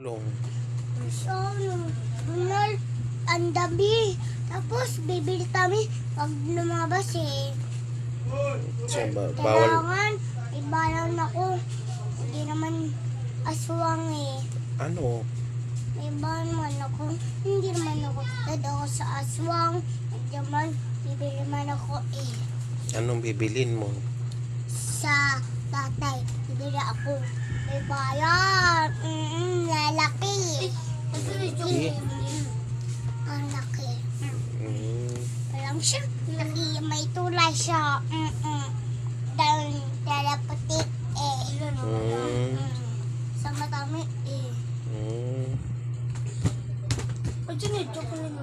Long. So, Donald, ang dami. Tapos, bibili kami pag lumabas eh. So, bawal. Kailangan, ibalan ako. Hindi naman aswang eh. Ano? Ibalan man ako. Hindi naman ako tad ako sa aswang. Hindi naman, bibili man ako eh. Anong bibilin mo? Sa tatay, bibili ako. May bayan. Lalaki. Laki? Ang laki. Mm. Alam siya, laki, may tulay siya. Dahil puti eh. Sa matami eh. Mm. O dyan eh, chocolate mo.